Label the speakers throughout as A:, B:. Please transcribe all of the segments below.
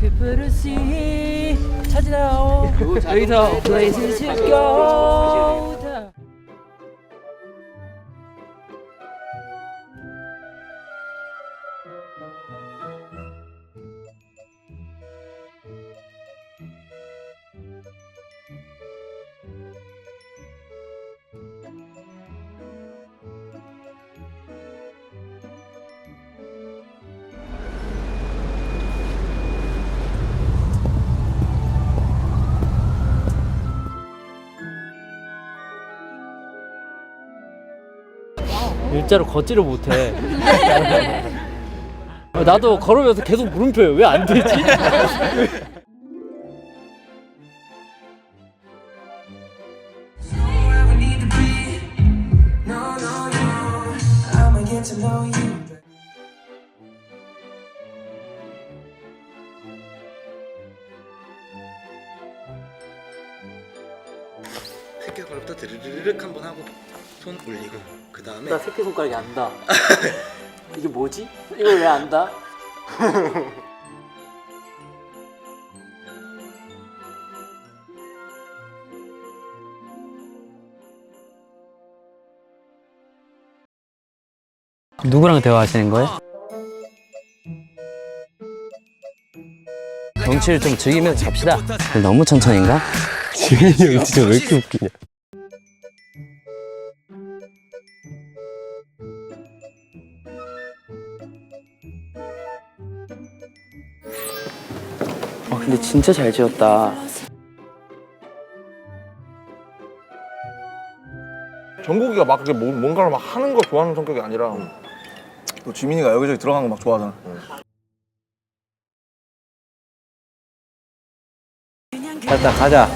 A: people see 찾으라오 여기서 places to go. 일자로 걷지를 못해. 나도 걸으면서 계속 물음표예요. 왜 안 되지?
B: 새끼손가락부터 드르르륵 한번 하고 손 올리고 그 다음에
A: 나 새끼손가락이 안다. 이게 뭐지? 이걸 왜 안다? 누구랑 대화하시는 거예요? 정치를 좀 즐기면서 잡시다. 너무 천천히인가?
C: 지민이 형 진짜 왜 이렇게 웃기냐.
A: 근데 진짜 잘 지었다.
D: 정국이가 막 뭔가를 막 하는 거 좋아하는 성격이 아니라
E: 또 지민이가 여기저기 들어가는 거 막 좋아하잖아.
A: 일단 가자.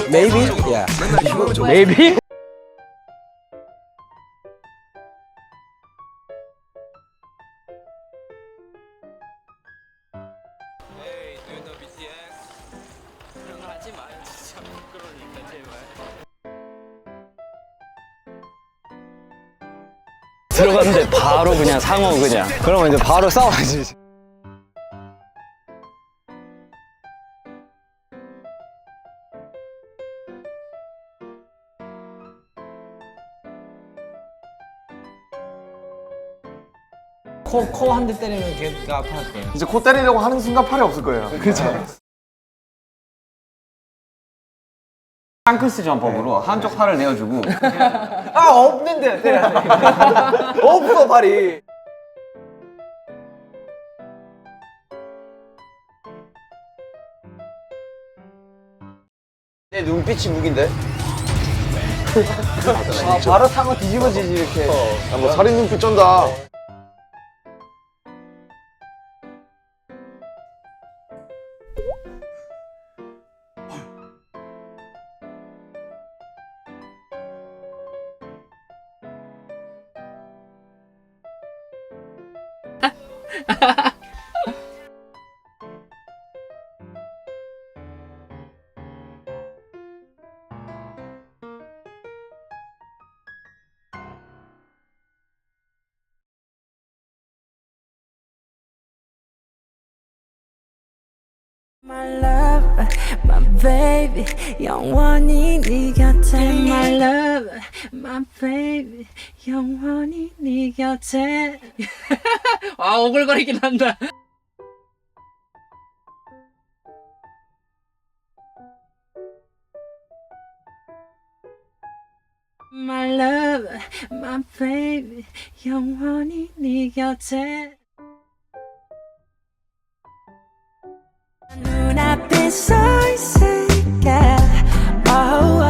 C: Maybe? Yeah.
A: Maybe?
C: 들어갔는데 바로 그냥 상어 그냥. 그러면 이제 바로 싸워야지.
F: 코 한 대 때리면 걔가 아파할 거예요.
E: 이제 코 때리려고 하는 순간 팔이 없을 거예요. 그렇죠.
C: 샹크스 전법으로 한쪽 팔을 내어주고.
E: 아 없는데 때려야 돼. 없어 팔이. 내 눈빛이 무기인데. 아 바로 상어 뒤집어지지 이렇게. 야, 뭐 살인 눈빛 쩐다.
G: My love, my baby, 영원히 네 곁에. My love, my baby, 영원히 네 곁에.
A: 아 오글거리긴 한다.
G: My love, my baby, 영원히 네 곁에. 눈앞에 서 있을게. Oh,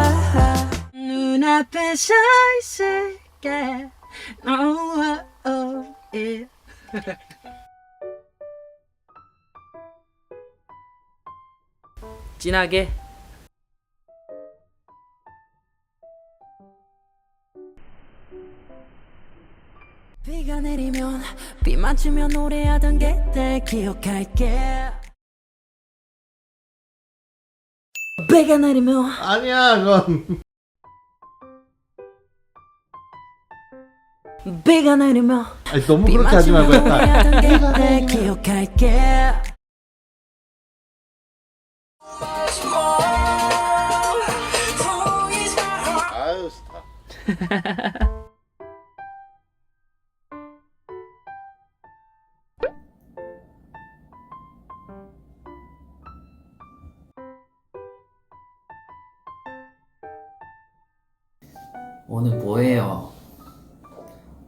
G: 눈앞에 서 있을게. Oh, oh, yeah.
A: 진하게.
G: 비가 내리면 비 맞으며 노래하던 그때 기억할게. 비가 내리면
B: 아니야 그건.
G: 비가 내리면
B: 아니, 너무 그렇게 하지 말고 약간.
G: 노래하던 게 내 기억할게.
B: 아유 스타.
H: 오늘 뭐해요?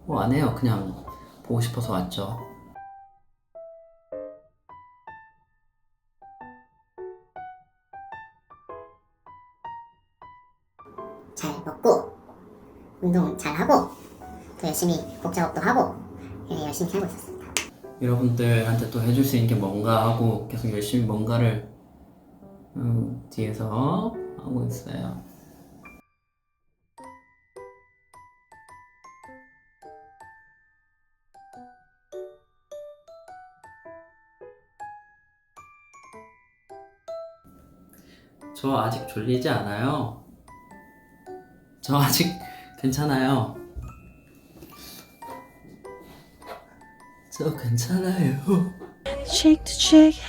H: 뭐 안 해요. 그냥 보고 싶어서 왔죠.
I: 잘 먹고 운동 잘 하고 또 열심히 곡 작업도 하고 열심히 살고 있었습니다.
H: 여러분들한테 또 해줄 수 있는 게 뭔가 하고 계속 열심히 뭔가를 뒤에서 하고 있어요. 저 아직 졸리지 않아요. 저 아직 괜찮아요. 저 괜찮아요.
G: Cheek to cheek,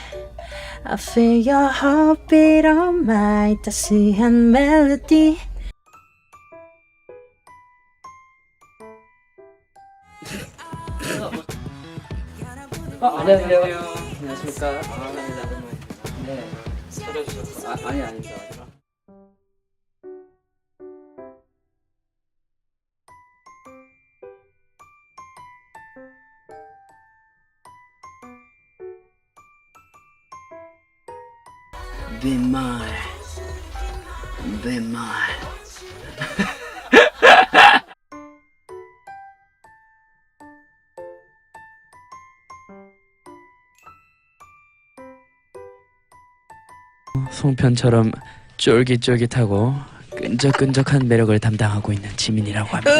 G: I feel your heartbeat on my 따스한 멜로디.
A: 안녕하세요. 안녕하십니까. 네. 찾아주셔서 아니 아닙니다.
H: Be mine. Be mine.
J: 송편처럼 쫄깃쫄깃하고 끈적끈적한 매력을 담당하고 있는 지민이라고 합니다.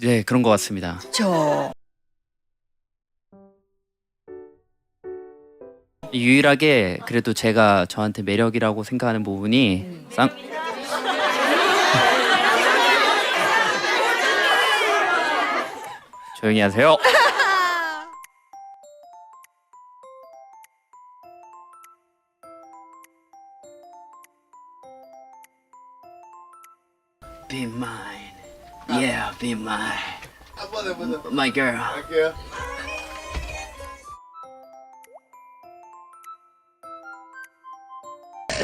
J: 네, 그런 것 같습니다. 유일하게 그래도 제가 저한테 매력이라고 생각하는 부분이 조용히 하세요.
H: Be mine. Yeah, be mine. My girl.
B: 할게요.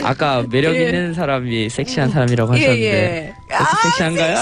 J: 아까 매력 있는 사람이 섹시한 사람이라고 하셨는데 혹시 섹시한가요?